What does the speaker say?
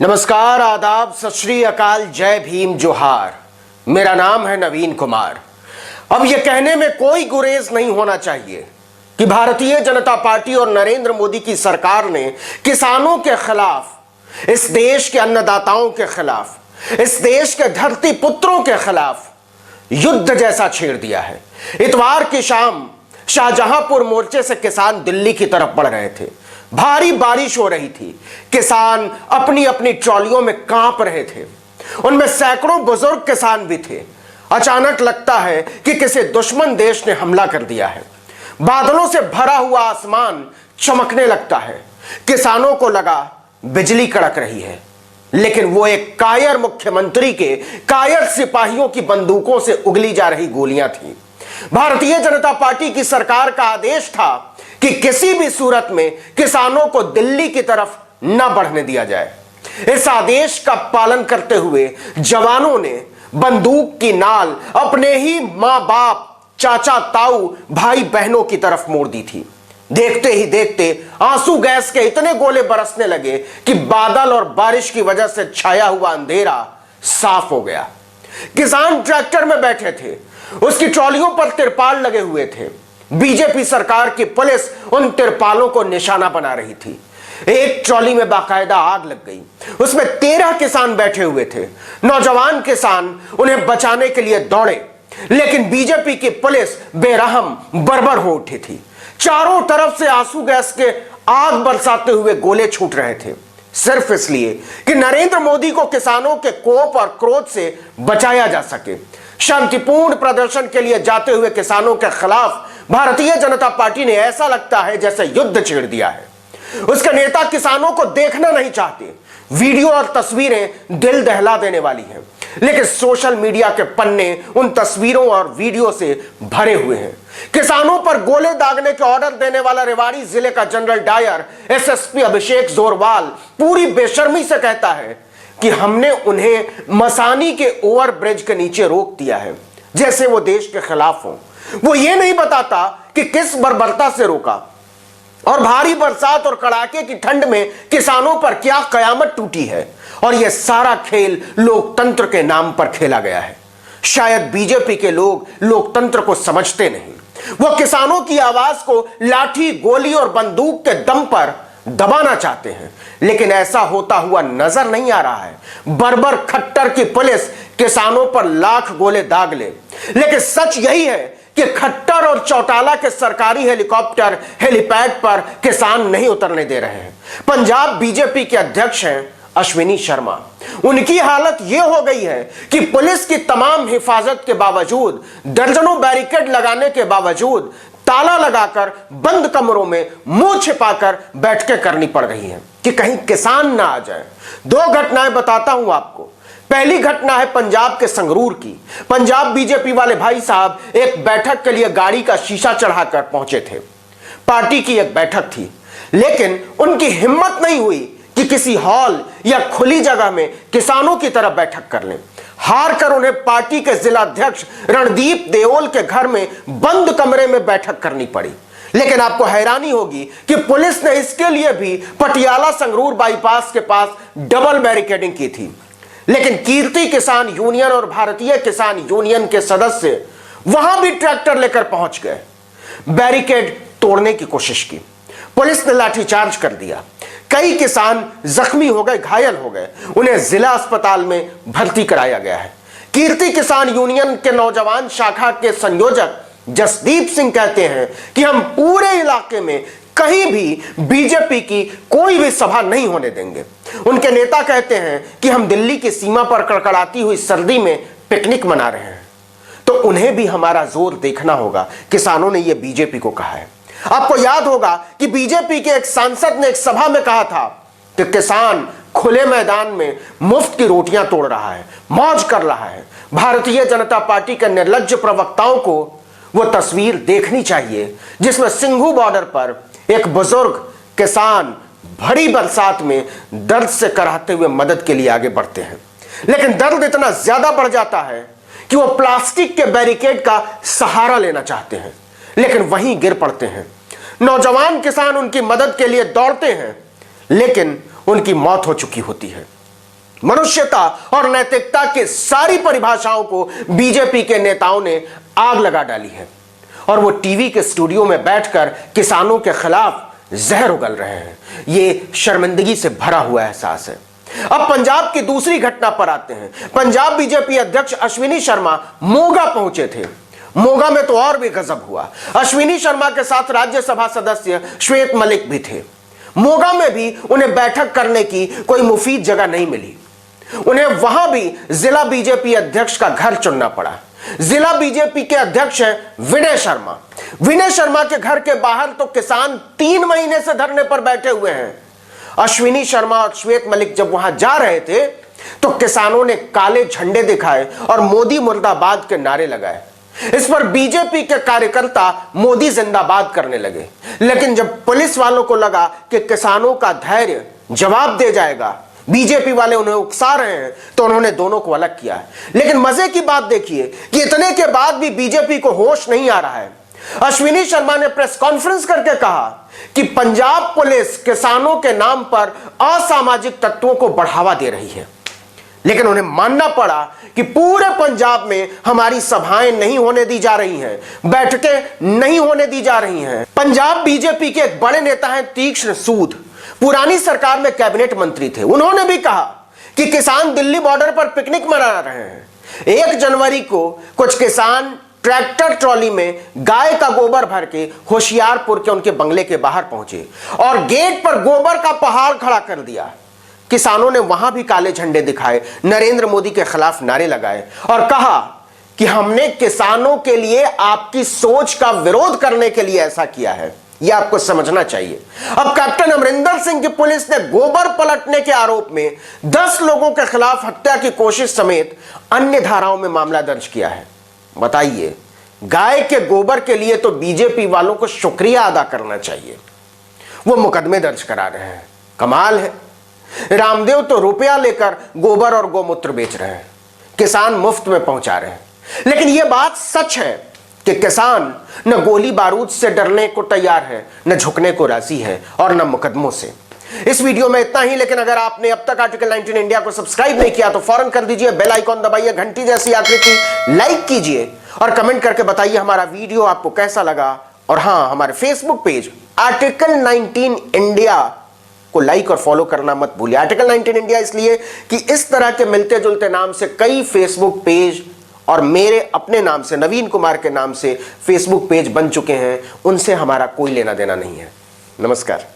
नमस्कार, आदाब, सत श्री अकाल, जय भीम, जोहार। मेरा नाम है नवीन कुमार। अब यह कहने में कोई गुरेज नहीं होना चाहिए कि भारतीय जनता पार्टी और नरेंद्र मोदी की सरकार ने किसानों के खिलाफ, इस देश के अन्नदाताओं के खिलाफ, इस देश के धरती पुत्रों के खिलाफ युद्ध जैसा छेड़ दिया है। इतवार की शाम शाहजहांपुर मोर्चे से किसान दिल्ली की तरफ बढ़ रहे थे। भारी बारिश हो रही थी। किसान अपनी अपनी ट्रॉलियों में कांप रहे थे। उनमें सैकड़ों बुजुर्ग किसान भी थे। अचानक लगता है कि किसी दुश्मन देश ने हमला कर दिया है। बादलों से भरा हुआ आसमान चमकने लगता है। किसानों को लगा बिजली कड़क रही है, लेकिन वो एक कायर मुख्यमंत्री के कायर सिपाहियों की बंदूकों से उगली जा रही गोलियां थी। भारतीय जनता पार्टी की सरकार का आदेश था कि किसी भी सूरत में किसानों को दिल्ली की तरफ न बढ़ने दिया जाए। इस आदेश का पालन करते हुए जवानों ने बंदूक की नाल अपने ही मां बाप, चाचा ताऊ, भाई बहनों की तरफ मोड़ दी थी। देखते ही देखते आंसू गैस के इतने गोले बरसने लगे कि बादल और बारिश की वजह से छाया हुआ अंधेरा साफ हो गया। किसान ट्रैक्टर में बैठे थे। उसकी ट्रॉलियों पर तिरपाल लगे हुए थे। बीजेपी सरकार की पुलिस उन तिरपालों को निशाना बना रही थी। एक ट्रॉली में बाकायदा आग लग गई। उसमें 13 किसान बैठे हुए थे। नौजवान किसान उन्हें बचाने के लिए दौड़े, लेकिन बीजेपी की पुलिस बेरहम बर्बर हो उठी थी। चारों तरफ से आंसू गैस के आग बरसाते हुए गोले छूट रहे थे, सिर्फ इसलिए कि नरेंद्र मोदी को किसानों के कोप और क्रोध से बचाया जा सके। शांतिपूर्ण प्रदर्शन के लिए जाते हुए किसानों के खिलाफ भारतीय जनता पार्टी ने ऐसा लगता है जैसे युद्ध छेड़ दिया है। उसके नेता किसानों को देखना नहीं चाहते। वीडियो और तस्वीरें दिल दहला देने वाली हैं, लेकिन सोशल मीडिया के पन्ने उन तस्वीरों और वीडियो से भरे हुए हैं। किसानों पर गोले दागने के ऑर्डर देने वाला रेवाड़ी जिले का जनरल डायर एसएसपी अभिषेक जोरवाल पूरी बेशर्मी से कहता है कि हमने उन्हें मसानी के ओवरब्रिज के नीचे रोक दिया है, जैसे वो देश के खिलाफ हो। वो ये नहीं बताता कि किस बर्बरता से रोका और भारी बरसात और कड़ाके की ठंड में किसानों पर क्या कयामत टूटी है। और यह सारा खेल लोकतंत्र के नाम पर खेला गया है। शायद बीजेपी के लोग लोकतंत्र को समझते नहीं। वो किसानों की आवाज को लाठी, गोली और बंदूक के दम पर दबाना चाहते हैं, लेकिन ऐसा होता हुआ नजर नहीं आ रहा है। बर्बर खट्टर की पुलिस किसानों पर लाख गोले दाग ले, लेकिन सच यही है कि खट्टर और चौटाला के सरकारी हेलीकॉप्टर हेलीपैड पर किसान नहीं उतरने दे रहे हैं। पंजाब बीजेपी के अध्यक्ष हैं अश्विनी शर्मा। उनकी हालत यह हो गई है कि पुलिस की तमाम हिफाजत के बावजूद, दर्जनों बैरिकेड लगाने के बावजूद, ताला लगाकर बंद कमरों में मुंह छिपाकर बैठकें करनी पड़ रही हैं कि कहीं किसान ना आ जाए। 2 घटनाएं बताता हूं आपको। पहली घटना है पंजाब के संगरूर की। पंजाब बीजेपी वाले भाई साहब एक बैठक के लिए गाड़ी का शीशा चढ़ाकर पहुंचे थे। पार्टी की एक बैठक थी, लेकिन उनकी हिम्मत नहीं हुई कि किसी हॉल या खुली जगह में किसानों की तरफ बैठक कर लें। हार कर उन्हें पार्टी के जिला अध्यक्ष रणदीप देओल के घर में बंद कमरे में बैठक करनी पड़ी। लेकिन आपको हैरानी होगी कि पुलिस ने इसके लिए भी पटियाला संगरूर बाईपास के पास डबल बैरिकेडिंग की थी। लेकिन कीर्ति किसान यूनियन और भारतीय किसान यूनियन के सदस्य वहां भी ट्रैक्टर लेकर पहुंच गए। बैरिकेड तोड़ने की कोशिश की। पुलिस ने लाठीचार्ज कर दिया। कई किसान जख्मी हो गए, घायल हो गए। उन्हें जिला अस्पताल में भर्ती कराया गया है। कीर्ति किसान यूनियन के नौजवान शाखा के संयोजक जसदीप सिंह कहते हैं कि हम पूरे इलाके में कहीं भी बीजेपी की कोई भी सभा नहीं होने देंगे। उनके नेता कहते हैं कि हम दिल्ली की सीमा पर कड़कड़ाती हुई सर्दी में पिकनिक मना रहे हैं, तो उन्हें भी हमारा जोर देखना होगा। किसानों ने यह बीजेपी को कहा है। आपको याद होगा कि बीजेपी के एक सांसद ने एक सभा में कहा था कि किसान खुले मैदान में मुफ्त की रोटियां तोड़ रहा है, मौज कर रहा है। भारतीय जनता पार्टी के निर्लज्ज प्रवक्ताओं को वो तस्वीर देखनी चाहिए जिसमें सिंघू बॉर्डर पर एक बुजुर्ग किसान भरी बरसात में दर्द से कराहते हुए मदद के लिए आगे बढ़ते हैं, लेकिन दर्द इतना ज्यादा बढ़ जाता है कि वो प्लास्टिक के बैरिकेड का सहारा लेना चाहते हैं, लेकिन वहीं गिर पड़ते हैं। नौजवान किसान उनकी मदद के लिए दौड़ते हैं, लेकिन उनकी मौत हो चुकी होती है। मनुष्यता और नैतिकता की सारी परिभाषाओं को बीजेपी के नेताओं ने आग लगा डाली है और वो टीवी के स्टूडियो में बैठकर किसानों के खिलाफ जहर उगल रहे हैं। ये शर्मिंदगी से भरा हुआ एहसास है। अब पंजाब की दूसरी घटना पर आते हैं। पंजाब बीजेपी अध्यक्ष अश्विनी शर्मा मोगा पहुंचे थे। मोगा में तो और भी गजब हुआ। अश्विनी शर्मा के साथ राज्यसभा सदस्य श्वेत मलिक भी थे। मोगा में भी उन्हें बैठक करने की कोई मुफीद जगह नहीं मिली। उन्हें वहां भी जिला बीजेपी अध्यक्ष का घर चुनना पड़ा। जिला बीजेपी के अध्यक्ष हैं विनय शर्मा। विनय शर्मा के घर के बाहर तो किसान 3 महीने से धरने पर बैठे हुए हैं। अश्विनी शर्मा और श्वेत मलिक जब वहां जा रहे थे तो किसानों ने काले झंडे दिखाए और मोदी मुर्दाबाद के नारे लगाए। इस पर बीजेपी के कार्यकर्ता मोदी जिंदाबाद करने लगे। लेकिन जब पुलिस वालों को लगा कि किसानों का धैर्य जवाब दे जाएगा, बीजेपी वाले उन्हें उकसा रहे हैं, तो उन्होंने दोनों को अलग किया। लेकिन मजे की बात देखिए कि इतने के बाद भी बीजेपी को होश नहीं आ रहा है। अश्विनी शर्मा ने प्रेस कॉन्फ्रेंस करके कहा कि पंजाब पुलिस किसानों के नाम पर असामाजिक तत्वों को बढ़ावा दे रही है। लेकिन उन्हें मानना पड़ा कि पूरे पंजाब में हमारी सभाएं नहीं होने दी जा रही हैं, बैठकें नहीं होने दी जा रही हैं। पंजाब बीजेपी के एक बड़े नेता हैं तीक्ष्ण सूद, पुरानी सरकार में कैबिनेट मंत्री थे। उन्होंने भी कहा कि किसान दिल्ली बॉर्डर पर पिकनिक मना रहे हैं। 1 जनवरी को कुछ किसान ट्रैक्टर ट्रॉली में गाय का गोबर भर के होशियारपुर के उनके बंगले के बाहर पहुंचे और गेट पर गोबर का पहाड़ खड़ा कर दिया। किसानों ने वहां भी काले झंडे दिखाए, नरेंद्र मोदी के खिलाफ नारे लगाए और कहा कि हमने किसानों के लिए आपकी सोच का विरोध करने के लिए ऐसा किया है। यह आपको समझना चाहिए। अब कैप्टन अमरिंदर सिंह की पुलिस ने गोबर पलटने के आरोप में 10 लोगों के खिलाफ हत्या की कोशिश समेत अन्य धाराओं में मामला दर्ज किया है। बताइए, गाय के गोबर के लिए तो बीजेपी वालों को शुक्रिया अदा करना चाहिए, वो मुकदमे दर्ज करा रहे हैं। कमाल है। रामदेव तो रुपया लेकर गोबर और गोमूत्र बेच रहे हैं, किसान मुफ्त में पहुंचा रहे हैं। लेकिन यह बात सच है कि किसान न गोली बारूद से डरने को तैयार है, न झुकने को राजी है और न मुकदमों से। इस वीडियो में इतना ही। लेकिन अगर आपने अब तक आर्टिकल 19 इंडिया को सब्सक्राइब नहीं किया तो फौरन कर दीजिए, बेल आइकॉन दबाइए, घंटी जैसी आकृति लाइक कीजिए और कमेंट करके बताइए हमारा वीडियो आपको कैसा लगा। और हां, हमारे फेसबुक पेज आर्टिकल 19 इंडिया को लाइक और फॉलो करना मत भूलिए। आर्टिकल 19 इंडिया इसलिए कि इस तरह के मिलते जुलते नाम से कई फेसबुक पेज और मेरे अपने नाम से, नवीन कुमार के नाम से फेसबुक पेज बन चुके हैं। उनसे हमारा कोई लेना देना नहीं है। नमस्कार।